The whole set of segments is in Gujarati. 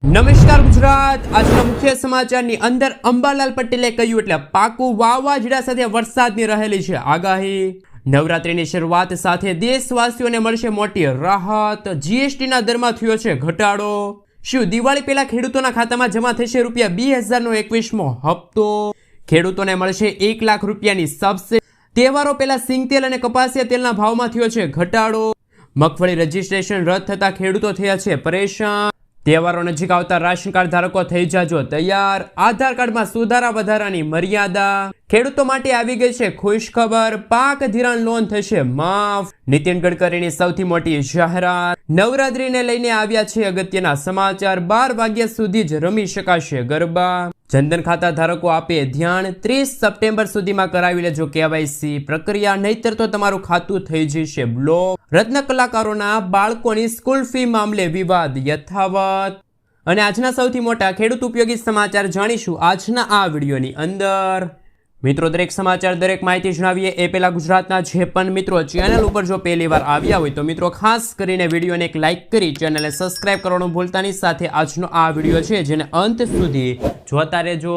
નમસ્કાર ગુજરાત। આજના મુખ્ય સમાચારની અંદર અંબાલાલ પટેલે કહ્યું એટલે પાકું વાવાઝોડા સાથે વરસાદની રહેલી છે આગાહી। નવરાત્રીની શરૂઆત સાથે દેશવાસીઓને મળશે મોટી રાહત। જીએસટીના દરમાં થયો છે ઘટાડો। શું દિવાળી પહેલા ખેડૂતોના ખાતામાં જમા થશે ₹2021મો હપ્તો? ખેડૂતોને મળશે 1 લાખ રૂપિયાની સબસિડી। તહેવારો પહેલા સિંગતેલ અને કપાસિયા તેલના ભાવમાં થયો છે ઘટાડો। મગફળી રજીસ્ટ્રેશન રદ થતા ખેડૂતો થયા છે પરેશાન। તહેવારો નજીક આવતા રાશન કાર્ડ ધારકો થઈ જાજો તૈયાર। આધાર કાર્ડમાં સુધારા વધારાની મર્યાદા। ખેડૂતો માટે આવી ગઈ છે ખુશ ખબર, પાક ધિરાણ લોન થશે માફ। નીતિન ગડકરીની સૌથી મોટી જાહેરાત। નવરાત્રીને લઈને આવ્યા છે અગત્યના સમાચાર। 12 વાગ્યા સુધી જ રમી શકાશે ગરબા। જનધન ખાતા ધારકો આપે ધ્યાન, 30 સપ્ટેમ્બર સુધીમાં કરાવી લેજો કેવાયસી પ્રક્રિયા, નહીતર તો તમારું ખાતું થઈ જશે બ્લોક। રત્ન કલાકારોના બાળકોની સ્કૂલ ફી મામલે વિવાદ યથાવત। અને આજના સૌથી મોટા ખેડૂત ઉપયોગી સમાચાર જાણીશું આજના આ વિડીયોની અંદર। મિત્રો, દરેક સમાચાર, દરેક માહિતી જણાવીએ એ પહેલા ગુજરાતના જે પણ મિત્રો ચેનલ ઉપર જો પહેલી વાર આવ્યા હોય તો મિત્રો ખાસ કરીને વિડીયોને એક લાઇક કરી ચેનલને સબસ્ક્રાઇબ કરવાનું ભૂલતા નહીં। સાથે આજનો આ વિડીયો છે જેને અંત સુધી જોતા રહેજો।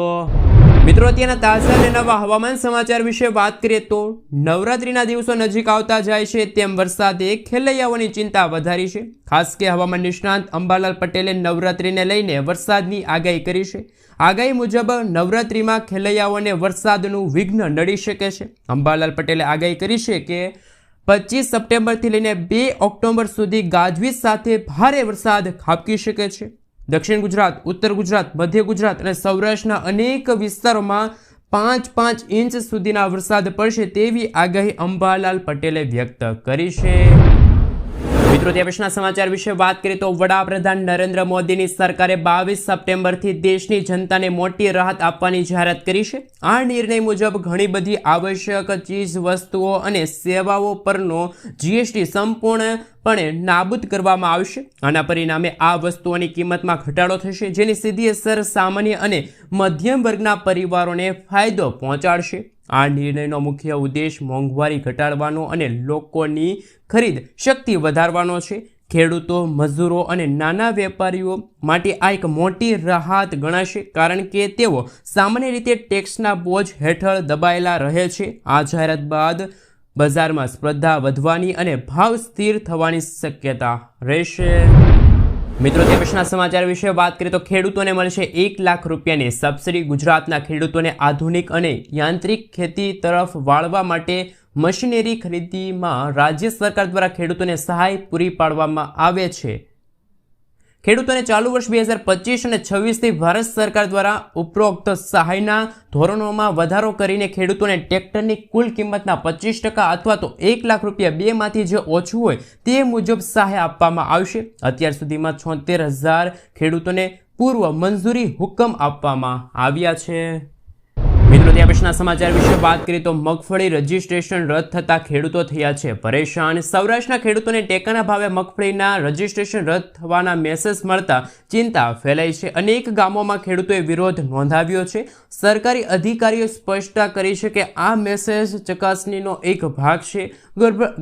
મિત્રો, અત્યારના તાજા અને નવા હવામાન સમાચાર વિશે વાત કરીએ તો નવરાત્રીના દિવસો નજીક આવતા જાય છે તેમ વરસાદે ખેલૈયાઓની ચિંતા વધારી છે। ખાસ કે હવામાન નિષ્ણાંત અંબાલાલ પટેલે નવરાત્રીને લઈને વરસાદની આગાહી કરી છે। આગાહી મુજબ નવરાત્રીમાં ખેલૈયાઓને વરસાદનું વિઘ્ન નડી શકે છે। અંબાલાલ પટેલે આગાહી કરી છે કે 25 સપ્ટેમ્બરથી લઈને 2 ઓક્ટોબર સુધી ગાજવીજ સાથે ભારે વરસાદ ખાબકી શકે છે। દક્ષિણ ગુજરાત, ઉત્તર ગુજરાત, મધ્ય ગુજરાત અને સૌરાષ્ટ્રના અનેક વિસ્તારોમાં 5-5 ઇંચ સુધીના વરસાદ પડશે તેવી આગાહી અંબાલાલ પટેલે વ્યક્ત કરી છે। મિત્રો, ત્યાં પછીના સમાચાર વિશે વાત કરીએ તો વડાપ્રધાન નરેન્દ્ર મોદીની સરકારે 22 સપ્ટેમ્બરથી દેશની જનતાને મોટી રાહત આપવાની જાહેરાત કરી છે। આ નિર્ણય મુજબ ઘણી બધી આવશ્યક ચીજ વસ્તુઓ અને સેવાઓ પરનો જીએસટી સંપૂર્ણપણે નાબૂદ કરવામાં આવશે। આના પરિણામે આ વસ્તુઓની કિંમતમાં ઘટાડો થશે, જેની સીધી અસર સામાન્ય અને મધ્યમ વર્ગના પરિવારોને ફાયદો પહોંચાડશે। આ નિર્ણયનો મુખ્ય ઉદ્દેશ મોંઘવારી ઘટાડવાનો અને લોકોની ખરીદ શક્તિ વધારવાનો છે। ખેડૂતો, મજૂરો અને નાના વેપારીઓ માટે આ એક મોટી રાહત ગણાશે, કારણ કે તેઓ સામાન્ય રીતે ટેક્સના બોજ હેઠળ દબાયેલા રહે છે। આ જાહેરાત બાદ બજારમાં સ્પર્ધા વધવાની અને ભાવ સ્થિર થવાની શક્યતા રહેશે। મિત્રો, તે પછીના સમાચાર વિશે વાત કરીએ તો ખેડૂતોને મળશે 1 લાખ રૂપિયાની સબસિડી। ગુજરાતના ખેડૂતોને આધુનિક અને યાંત્રિક ખેતી તરફ વાળવા માટે મશીનરી ખરીદીમાં રાજ્ય સરકાર દ્વારા ખેડૂતોને સહાય પૂરી પાડવામાં આવે છે। ખેડૂતોને ચાલુ વર્ષ 2025 અને 26થી ભારત સરકાર દ્વારા ઉપરોક્ત સહાયના ધોરણોમાં વધારો કરીને ખેડૂતોને ટ્રેક્ટરની કુલ કિંમતના 25% અથવા તો 1 લાખ રૂપિયા બેમાંથી જે ઓછું હોય તે મુજબ સહાય આપવામાં આવશે। અત્યાર સુધીમાં 76,000 ખેડૂતોને પૂર્વ મંજૂરી હુકમ આપવામાં આવ્યા છે। મિત્રો, ત્યાં પછીના સમાચાર વિશે વાત કરીએ તો મગફળી રજીસ્ટ્રેશન રદ થતા ખેડૂતો થયા છે પરેશાન। સૌરાષ્ટ્રના ખેડૂતોને ટેકાના ભાવે મગફળીના રજીસ્ટ્રેશન રદ થવાના મેસેજ મળતા ચિંતા ફેલાઈ છે। અનેક ગામોમાં ખેડૂતોએ વિરોધ નોંધાવ્યો છે। સરકારી અધિકારીઓ સ્પષ્ટતા કરી છે કે આ મેસેજ ચકાસણીનો એક ભાગ છે,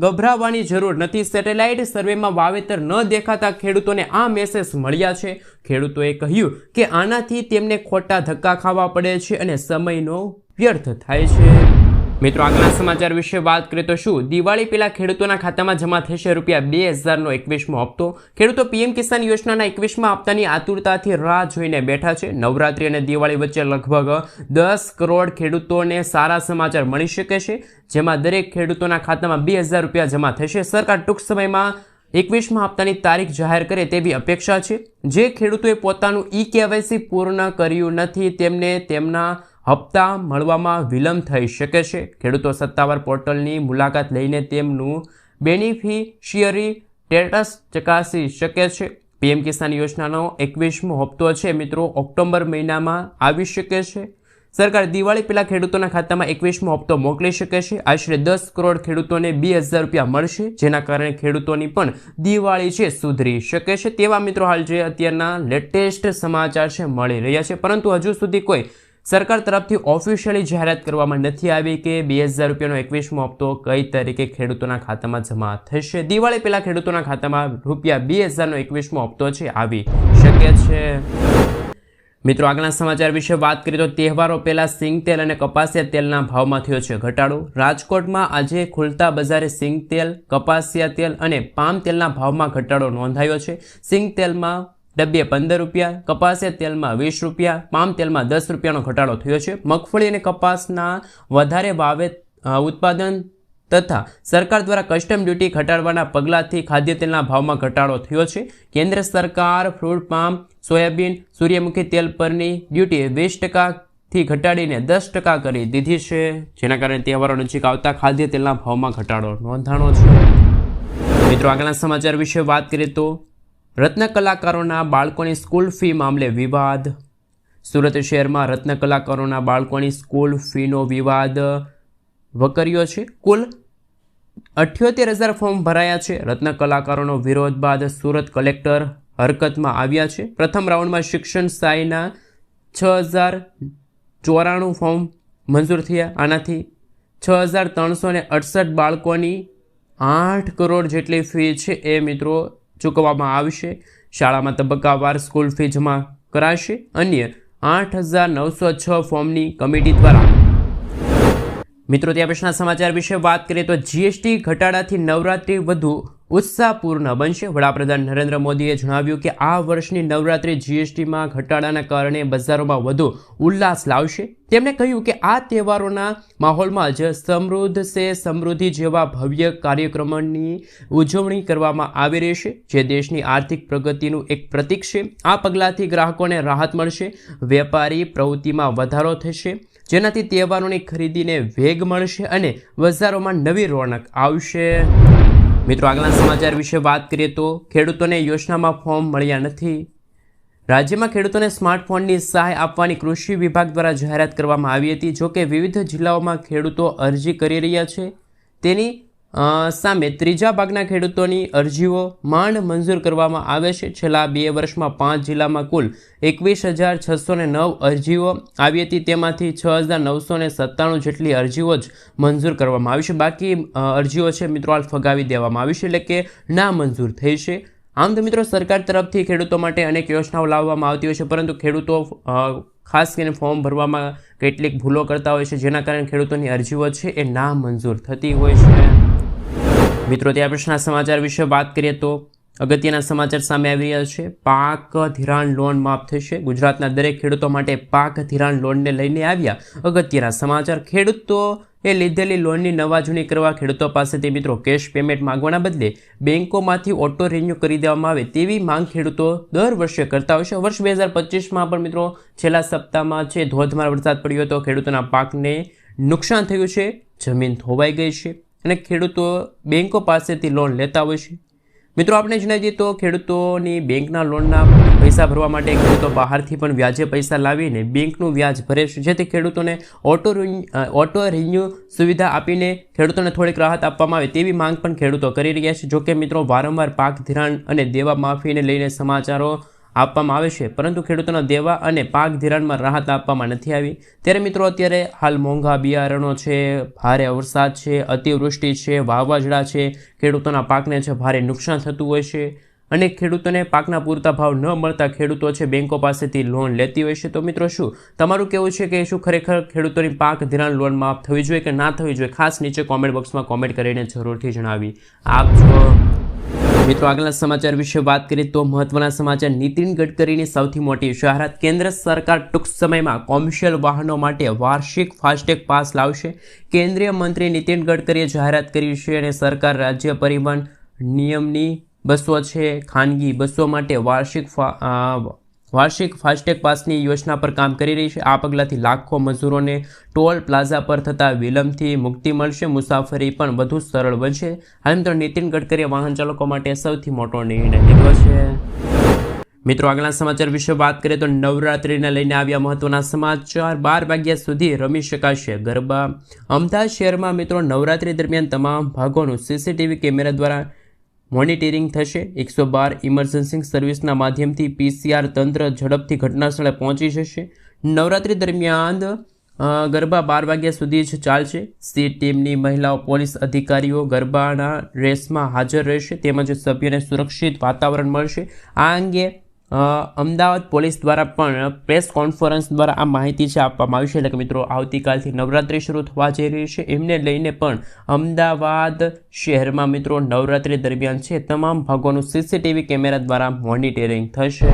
ગભરાવાની જરૂર નથી। સેટેલાઇટ સર્વેમાં વાવેતર ન દેખાતા ખેડૂતોને આ મેસેજ મળ્યા છે। ખેડૂતોએ કહ્યું કે આનાથી તેમને ખોટા ધક્કા ખાવા પડે છે અને સમયનો વ્યર્થ થાય છે। મિત્રો, આગળના સમાચાર વિશે વાત કરીએ તો શું દિવાળી પહેલા ખેડૂતોના ખાતામાં જમા થશે ₹2021મો હપ્તો? ખેડૂતો પીએમ કિસાન યોજનાના 21મા હપ્તાની આતુરતાથી રાહ જોઈને બેઠા છે। નવરાત્રી અને દિવાળી વચ્ચે લગભગ 10 કરોડ ખેડૂતોને સારા સમાચાર મળી શકે છે, જેમાં દરેક ખેડૂતોના ખાતામાં ₹2000 જમા થશે। સરકાર ટૂંક સમયમાં 21મા હપ્તાની તારીખ જાહેર કરે તેવી અપેક્ષા છે। જે ખેડૂતોએ પોતાનું કેવાયસી પૂર્ણ કર્યું નથી તેમને તેમના હપ્તા મળવામાં વિલંબ થઈ શકે છે। ખેડૂતો સત્તાવાર પોર્ટલની મુલાકાત લઈને તેમનું બેનિફિશિયરી સ્ટેટસ ચકાસી શકે છે। પીએમ કિસાન યોજનાનો 21મો હપ્તો છે મિત્રો ઓક્ટોબર મહિનામાં આવી શકે છે। સરકાર દિવાળી પહેલા ખેડૂતોના ખાતામાં 21મો હપ્તો મોકલી શકે છે। આશરે 10 કરોડ ખેડૂતોને ₹2000 મળશે, જેના કારણે ખેડૂતોની પણ દિવાળી છે સુધરી શકે છે। તેવા મિત્રો હાલ જે અત્યારના લેટેસ્ટ સમાચાર છે મળી રહ્યા છે, પરંતુ હજુ સુધી કોઈ સરકાર તરફથી ઓફિશિયલી જાહેરાત કરવામાં નથી આવી કે ₹2000નો 21મો હપ્તો કઈ તારીખે ખેડૂતોના ખાતામાં જમા થશે। દિવાળી પહેલા ખેડૂતોના ખાતામાં ₹2000નો 21મો હપ્તો છે આવી શકે છે। મિત્રો આગળના સમાચાર વિશે વાત કરીએ તો તહેવારો પહેલા સિંગતેલ અને કપાસિયા તેલના ભાવમાં થયો છે ઘટાડો. રાજકોટમાં આજે ખુલતા બજારે સિંગતેલ, કપાસિયા તેલ અને પામ તેલના ભાવમાં ઘટાડો નોંધાયો છે. સિંગતેલમાં ડબ્બે 15 રૂપિયા, કપાસિયા તેલમાં 20 રૂપિયા, પામ તેલમાં 10 રૂપિયાનો ઘટાડો થયો છે. મગફળી અને કપાસના વધારે ભાવે ઉત્પાદન તથા સરકાર દ્વારા કસ્ટમ ડ્યુટી ઘટાડવાના પગલાંથી ખાદ્ય તેલના ભાવમાં ઘટાડો થયો છે. કેન્દ્ર સરકાર ફ્રૂટ પામ, સોયાબીન, સૂર્યમુખી તેલ પરની ડ્યુટી 20%થી ઘટાડીને 10% કરી દીધી છે, જેના કારણે તહેવારો નજીક આવતા ખાદ્ય તેલના ભાવમાં ઘટાડો નોંધાણો છે. મિત્રો આગળના સમાચાર વિશે વાત કરીએ તો રત્ન કલાકારોના બાળકોની સ્કૂલ ફી મામલે વિવાદ. સુરત શહેરમાં રત્ન કલાકારોના બાળકોની સ્કૂલ ફીનો વિવાદ વકર્યો છે. કુલ 78,000 ફોર્મ ભરાયા છે. રત્ન કલાકારોનો વિરોધ બાદ સુરત કલેક્ટર હરકતમાં આવ્યા છે. પ્રથમ રાઉન્ડમાં શિક્ષણ સહાયના 6,094 ફોર્મ મંજૂર થયા. આનાથી 6,368 બાળકોની 8 કરોડ જેટલી ફી છે એ મિત્રો ચૂકવવામાં આવશે. શાળામાં તબક્કાવાર સ્કૂલ ફી જમા કરાશે. અન્ય 8,906 ફોર્મની કમિટી દ્વારા. મિત્રો ત્યાં પછીના સમાચાર વિશે વાત કરીએ તો જીએસટી ઘટાડાથી નવરાત્રિ વધુ ઉત્સાહપૂર્ણ બનશે. વડાપ્રધાન નરેન્દ્ર મોદીએ જણાવ્યું કે આ વર્ષની નવરાત્રિ જીએસટીમાં ઘટાડાના કારણે બજારોમાં વધુ ઉલ્લાસ લાવશે. તેમણે કહ્યું કે આ તહેવારોના માહોલમાં જ સમૃદ્ધ સે સમૃદ્ધિ જેવા ભવ્ય કાર્યક્રમોની ઉજવણી કરવામાં આવી રહી છે, જે દેશની આર્થિક પ્રગતિનું એક પ્રતીક છે. આ પગલાંથી ગ્રાહકોને રાહત મળશે, વેપારી પ્રવૃત્તિમાં વધારો થશે, જેનાથી તહેવારોની ખરીદીને વેગ મળશે અને બજારોમાં નવી રોનક આવશે. મિત્રો આગળના સમાચાર વિશે વાત કરીએ તો ખેડૂતોને યોજનામાં ફોર્મ મળ્યા નથી. રાજ્યમાં ખેડૂતોને સ્માર્ટફોનની સહાય આપવાની કૃષિ વિભાગ દ્વારા જાહેરાત કરવામાં આવી હતી. જોકે વિવિધ જિલ્લાઓમાં ખેડૂતો અરજી કરી રહ્યા છે. તેની સામે ત્રીજા ભાગના ખેડૂતોની અરજીઓ માંડ મંજૂર કરવામાં આવે છે. છેલ્લા 2 વર્ષમાં 5 જિલ્લામાં કુલ 21,609 અરજીઓ આવી હતી. તેમાંથી 6,997 જેટલી અરજીઓ જ મંજૂર કરવામાં આવી છે. બાકી અરજીઓ છે મિત્રો હાલ ફગાવી દેવામાં આવી છે, એટલે કે ના મંજૂર થઈ છે. આમ તો મિત્રો સરકાર તરફથી ખેડૂતો માટે અનેક યોજનાઓ લાવવામાં આવતી હોય છે, પરંતુ ખેડૂતો ખાસ કરીને ફોર્મ ભરવામાં કેટલીક ભૂલો કરતા હોય છે, જેના કારણે ખેડૂતોની અરજીઓ છે એ ના મંજૂર થતી હોય છે. મિત્રો ત્યાં પછીના સમાચાર વિશે વાત કરીએ તો અગત્યના સમાચાર સામે આવી રહ્યા છે. પાક ધિરાણ લોન માફ થશે. ગુજરાતના દરેક ખેડૂતો માટે પાક ધિરાણ લોનને લઈને આવ્યા અગત્યના સમાચાર. ખેડૂતો એ લીધેલી લોનની નવાજૂની કરવા ખેડૂતો પાસેથી મિત્રો કેશ પેમેન્ટ માંગવાના બદલે બેંકોમાંથી ઓટો રિન્યુ કરી દેવામાં આવે તેવી માંગ ખેડૂતો દર વર્ષે કરતા હોય છે. વર્ષ 2025માં પણ મિત્રો છેલ્લા સપ્તાહમાં છે ધોધમાર વરસાદ પડ્યો હતો. ખેડૂતોના પાકને નુકસાન થયું છે, જમીન ધોવાઈ ગઈ છે અને ખેડૂતો બેંકો પાસેથી લોન લેતા હોય છે. મિત્રો આપણે જણાવી દઈએ તો ખેડૂતોની બેંકના લોનના પૈસા ભરવા માટે ખેડૂતો બહારથી પણ વ્યાજે પૈસા લાવીને બેંકનું વ્યાજ ભરે છે, જેથી ખેડૂતોને ઓટો રિન્યુ સુવિધા આપીને ખેડૂતોને થોડીક રાહત આપવામાં આવે તેવી માંગ પણ ખેડૂતો કરી રહ્યા છે. જોકે મિત્રો વારંવાર પાક ધિરાણ અને દેવા માફીને લઈને સમાચારો આપવામાં આવે છે, પરંતુ ખેડૂતોના દેવા અને પાક ધિરાણમાં રાહત આપવામાં નથી આવી. ત્યારે મિત્રો અત્યારે હાલ મોંઘા બિયારણો છે, ભારે વરસાદ છે, અતિવૃષ્ટિ છે, વાવાઝોડા છે, ખેડૂતોના પાકને છે ભારે નુકસાન થતું હોય છે અને ખેડૂતોને પાકના પૂરતા ભાવ ન મળતા ખેડૂતો છે બેંકો પાસેથી લોન લેતી હોય છે. તો મિત્રો શું તમારું કહેવું છે કે શું ખરેખર ખેડૂતોની પાક ધિરાણ લોન માફ થવી જોઈએ કે ના થવી જોઈએ? ખાસ નીચે કોમેન્ટ બોક્સમાં કોમેન્ટ કરીને જરૂરથી જણાવી આપજો. મિત્રો આગળના સમાચાર વિશે વાત કરીએ તો મહત્વના સમાચાર. નીતિન ગડકરીની સૌથી મોટી જાહેરાત. કેન્દ્ર સરકાર ટૂંક સમયમાં કોમર્શિયલ વાહનો માટે વાર્ષિક ફાસ્ટેગ પાસ લાવશે. કેન્દ્રીય મંત્રી નીતિન ગડકરીએ જાહેરાત કરી છે અને સરકાર રાજ્ય પરિવહન નિયમની બસો છે ખાનગી બસો માટે વાર્ષિક ફાસ્ટેગ પાસની યોજના પર કામ કરી રહી છે. આ પગલાંથી લાખો મજૂરોને ટોલ પ્લાઝા પર થતા વિલંબથી મુક્તિ મળશે, મુસાફરી પણ વધુ સરળ બનશે. હાલ તો નીતિન ગડકરીએ વાહન ચાલકો માટે સૌથી મોટો નિર્ણય લીધો છે. મિત્રો આગળના સમાચાર વિશે વાત કરીએ તો નવરાત્રિને લઈને આવ્યા મહત્વના સમાચાર. 12 વાગ્યા સુધી રમી શકાશે ગરબા. અમદાવાદ શહેરમાં મિત્રો નવરાત્રિ દરમિયાન તમામ ભાગોનું સીસીટીવી કેમેરા દ્વારા મોનિટરિંગ થશે. 112 ઇમરજન્સી સર્વિસના માધ્યમથી પીસીઆર તંત્ર ઝડપથી ઘટનાસ્થળે પહોંચી જશે. નવરાત્રિ દરમિયાન ગરબા 12 વાગ્યા સુધી જ ચાલશે. સી ટીમની મહિલાઓ પોલીસ અધિકારીઓ ગરબાના રેસમાં હાજર રહેશે તેમજ સભ્યોને સુરક્ષિત વાતાવરણ મળશે. આ અંગે અમદાવાદ પોલીસ દ્વારા પણ પ્રેસ કોન્ફરન્સ દ્વારા આ માહિતી છે આપવામાં આવી છે. એટલે કે મિત્રો આવતીકાલથી નવરાત્રિ શરૂ થવા જઈ રહી છે, એમને લઈને પણ અમદાવાદ શહેરમાં મિત્રો નવરાત્રિ દરમિયાન છે તમામ ભાગોનું સીસીટીવી કેમેરા દ્વારા મોનિટરિંગ થશે.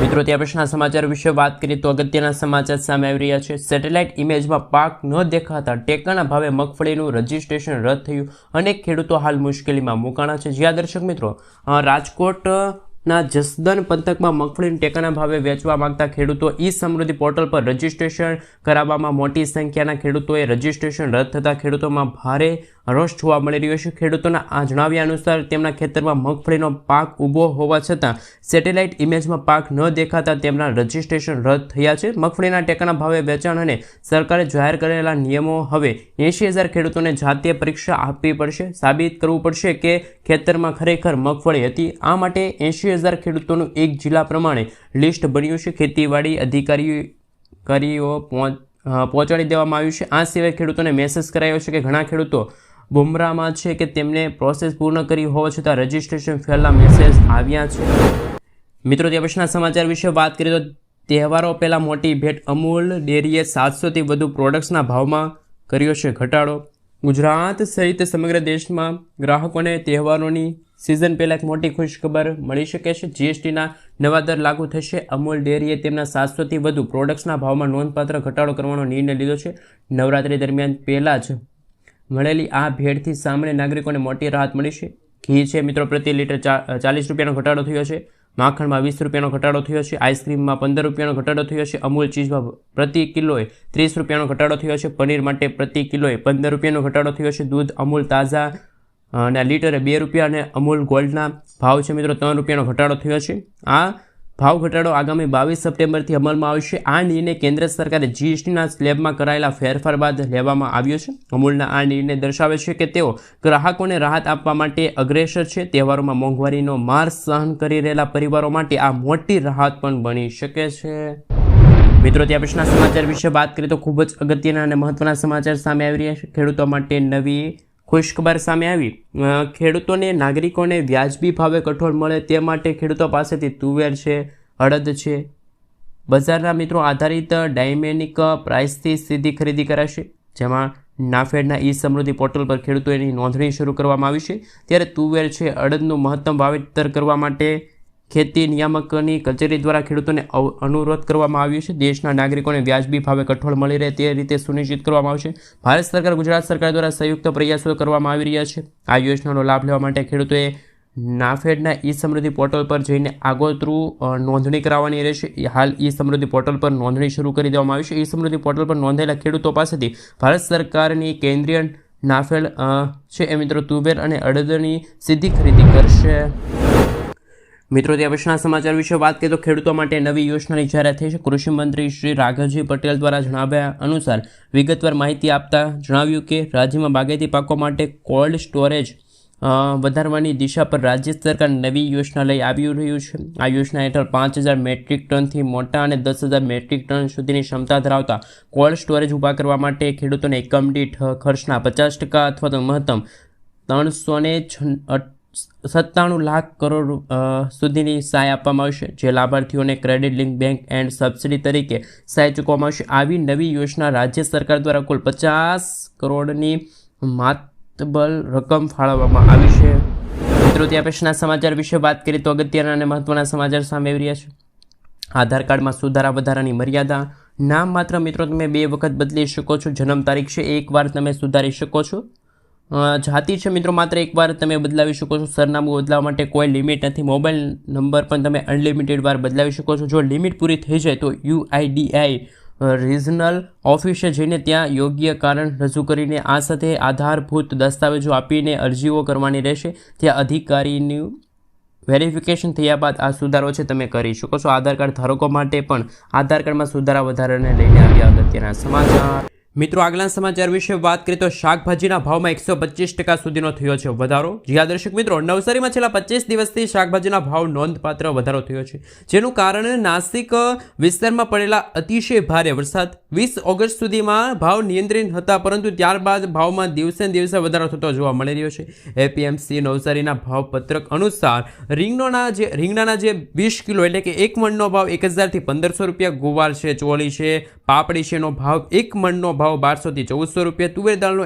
મિત્રો ત્યાં પછીના સમાચાર વિશે વાત કરીએ તો અગત્યના સમાચાર સામે આવી રહ્યા છે. સેટેલાઇટ ઇમેજમાં પાક ન દેખાતા ટેકાના ભાવે મગફળીનું રજીસ્ટ્રેશન રદ થયું. અનેક ખેડૂતો હાલ મુશ્કેલીમાં મુકાણા છે. જ્યાં દર્શક મિત્રો રાજકોટના જસદન પંથકમાં મગફળીનું ટેકાના ભાવે વેચવા માંગતા ખેડૂતો ઈ સમૃદ્ધિ પોર્ટલ પર રજીસ્ટ્રેશન કરાવવામાં મોટી સંખ્યાના ખેડૂતોએ રજીસ્ટ્રેશન રદ થતા ખેડૂતોમાં ભારે રોષ જોવા મળી રહ્યો છે. ખેડૂતોના આ જણાવ્યા અનુસાર તેમના ખેતરમાં મગફળીનો પાક ઊભો હોવા છતાં સેટેલાઇટ ઇમેજમાં પાક ન દેખાતા તેમના રજીસ્ટ્રેશન રદ થયા છે. મગફળીના ટેકાના ભાવે વેચાણ અને સરકારે જાહેર કરેલા નિયમો હવે 80,000 ખેડૂતોને જાતે પરીક્ષા આપવી પડશે. સાબિત કરવું પડશે કે ખેતરમાં ખરેખર મગફળી હતી. આ માટે 80,000 ખેડૂતોનું એક જિલ્લા પ્રમાણે લિસ્ટ બન્યું છે. ખેતીવાડી અધિકારીઓ પહોંચાડી દેવામાં આવ્યું છે. આ સિવાય ખેડૂતોને મેસેજ કરાયો છે કે ઘણા ખેડૂતો ગુમરાહમાં છે કે તેમને પ્રોસેસ પૂર્ણ કરી હોવા છતાં રજીસ્ટ્રેશન ફેલના મેસેજ આવ્યા છે. મિત્રો ત્યાં પછીના સમાચાર વિશે વાત કરીએ તો તહેવારો પહેલાં મોટી ભેટ. અમૂલ ડેરીએ 700થી વધુ પ્રોડક્ટ્સના ભાવમાં કર્યો છે ઘટાડો. ગુજરાત સહિત સમગ્ર દેશમાં ગ્રાહકોને તહેવારોની સિઝન પહેલાં એક મોટી ખુશખબર મળી શકે છે. જીએસટીના નવા દર લાગુ થશે. અમૂલ ડેરીએ તેમના 700થી વધુ પ્રોડક્ટ્સના ભાવમાં નોંધપાત્ર ઘટાડો કરવાનો નિર્ણય લીધો છે. નવરાત્રી દરમિયાન પહેલાં જ મળેલી આ ભેટથી સામાન્ય નાગરિકોને મોટી રાહત મળી છે. ઘી છે મિત્રો પ્રતિ લીટર 40 રૂપિયાનો ઘટાડો થયો છે. માખણમાં 20 રૂપિયાનો ઘટાડો થયો છે. આઈસ્ક્રીમમાં 15 રૂપિયાનો ઘટાડો થયો છે. અમૂલ ચીઝમાં પ્રતિ કિલોએ 30 રૂપિયાનો ઘટાડો થયો છે. પનીર માટે પ્રતિ કિલોએ 15 રૂપિયાનો ઘટાડો થયો છે. દૂધ અમૂલ તાજા અને લીટરે 2 રૂપિયા અને અમૂલ ગોલ્ડના ભાવ છે મિત્રો 3 રૂપિયાનો ઘટાડો થયો છે. આ ભાવ ઘટાડો આગામી 22 સપ્ટેમ્બરથી અમલમાં આવશે. આ નિર્ણય કેન્દ્ર સરકારે જીએસટીના સ્લેબમાં કરાયેલા ફેરફાર બાદ લેવામાં આવ્યો છે. અમૂલના આ નિર્ણય દર્શાવે છે કે તેઓ ગ્રાહકોને રાહત આપવા માટે અગ્રેસર છે. તહેવારોમાં મોંઘવારીનો માર સહન કરી રહેલા પરિવારો માટે આ મોટી રાહત પણ બની શકે છે. મિત્રો ત્યાં પછીના સમાચાર વિશે વાત કરીએ તો ખૂબ જ અગત્યના અને મહત્વના સમાચાર સામે આવી રહ્યા છે. ખેડૂતો માટે નવી ખુશખબર સામે આવી. ખેડૂતોને નાગરિકોને વ્યાજબી ભાવે કઠોળ મળે તે માટે ખેડૂતો પાસેથી તુવેર છે, અડદ છે, બજારના મિત્રો આધારિત ડાયનેમિક પ્રાઇસથી સીધી ખરીદી કરાશે. જેમાં નાફેડના ઈ સમૃદ્ધિ પોર્ટલ પર ખેડૂતોની નોંધણી શરૂ કરવામાં આવી છે. ત્યારે તુવેર છે, અડદનું મહત્તમ વાવેતર કરવા માટે ખેતી નિયામકની કચેરી દ્વારા ખેડૂતોને અનુરોધ કરવામાં આવ્યો છે. દેશના નાગરિકોને વ્યાજબી ભાવે કઠોળ મળી રહે તે રીતે સુનિશ્ચિત કરવામાં આવશે. ભારત સરકાર ગુજરાત સરકાર દ્વારા સંયુક્ત પ્રયાસો કરવામાં આવી રહ્યા છે. આ યોજનાનો લાભ લેવા માટે ખેડૂતોએ નાફેડના ઈ સમૃદ્ધિ પોર્ટલ પર જઈને આગોતરું નોંધણી કરાવવાની રહેશે. હાલ ઈ સમૃદ્ધિ પોર્ટલ પર નોંધણી શરૂ કરી દેવામાં આવી છે. ઈ સમૃદ્ધિ પોર્ટલ પર નોંધાયેલા ખેડૂતો પાસેથી ભારત સરકારની કેન્દ્રીય નાફેડ છે એ મિત્રો તુવેર અને અડદની સીધી ખરીદી કરશે. મિત્રો ત્યાં પછીના સમાચાર વિશે વાત કરીએ તો ખેડૂતો માટે નવી યોજનાની જાહેરાત થઈ છે. કૃષિ મંત્રી શ્રી રાઘવજી પટેલ દ્વારા જણાવ્યા અનુસાર વિગતવાર માહિતી આપતા જણાવ્યું કે રાજ્યમાં બાગાયતી પાકો માટે કોલ્ડ સ્ટોરેજ વધારવાની દિશા પર રાજ્ય સરકાર નવી યોજના લઈ આવી રહ્યું છે. આ યોજના હેઠળ 5,000 મેટ્રિક ટનથી મોટા અને 10,000 મેટ્રિક ટન સુધીની ક્ષમતા ધરાવતા કોલ્ડ સ્ટોરેજ ઊભા કરવા માટે ખેડૂતોને એકમ દીઠ ખર્ચના 50% અથવા તો મહત્તમ 397 લાખ કરોડ સુધીની સહાય આપવામાં આવશે. જે લાભાર્થીઓને credit link bank and subsidy તરીકે સહાય ચૂકવવામાં આવશે. આવી નવી યોજના રાજ્ય સરકાર દ્વારા કુલ 50 કરોડની માતબર રકમ ફાળવવામાં આવી છે. મિત્રો ત્યાં પછીના સમાચાર વિશે વાત કરીએ તો અગત્યના અને મહત્વના સમાચાર સામે આવી રહ્યા છે. આધાર કાર્ડમાં સુધારા વધારાની મર્યાદા. નામ માત્ર મિત્રો તમે 2 વખત બદલી શકો છો. જન્મ તારીખ છે એકવાર તમે સુધારી શકો છો. જાતિ છે મિત્રો માત્ર એકવાર તમે બદલાવી શકો છો. સરનામું બદલાવવા માટે કોઈ લિમિટ નથી. મોબાઈલ નંબર પણ તમે અનલિમિટેડ વાર બદલાવી શકો છો. જો લિમિટ પૂરી થઈ જાય તો UIDAI રિજનલ ઓફિસે જઈને ત્યાં યોગ્ય કારણ રજૂ કરીને આ સાથે આધારભૂત દસ્તાવેજો આપીને અરજીઓ કરવાની રહેશે. ત્યાં અધિકારીનું વેરિફિકેશન થયા બાદ આ સુધારો છે તમે કરી શકો છો. આધાર કાર્ડ ધારકો માટે પણ આધાર કાર્ડમાં સુધારા વધારાને લઈને આવ્યા અગત્યના સમાચાર. મિત્રો આગલા સમાચાર વિશે વાત કરીએ તો શાકભાજીના ભાવમાં 125% સુધીનો થયો છે વધારો. જી હા દર્શક મિત્રો, નવસારીમાં છેલ્લા 25 દિવસથી શાકભાજીના ભાવ નોંધપાત્ર વધારો થયો છે, જેનું કારણ નાસિક વિસ્તારમાં પડેલા અતિશય ભારે વરસાદ. 20 ઓગસ્ટ સુધીમાં ભાવ નિયંત્રિત હતા, પરંતુ ત્યારબાદ ભાવમાં દિવસે દિવસે વધારો થતો જોવા મળી રહ્યો છે. એપીએમસી નવસારીના ભાવપત્રક અનુસાર રીંગણાના જે 20 કિલો એટલે કે 1 મણનો ભાવ 1000 થી 1500 રૂપિયા, ગુવાર છે, ચોળી છે, પાપડી છે નો ભાવ 1 મણનો ભાવ 1200 થી 1400 રૂપિયા, તુવેર દાળનો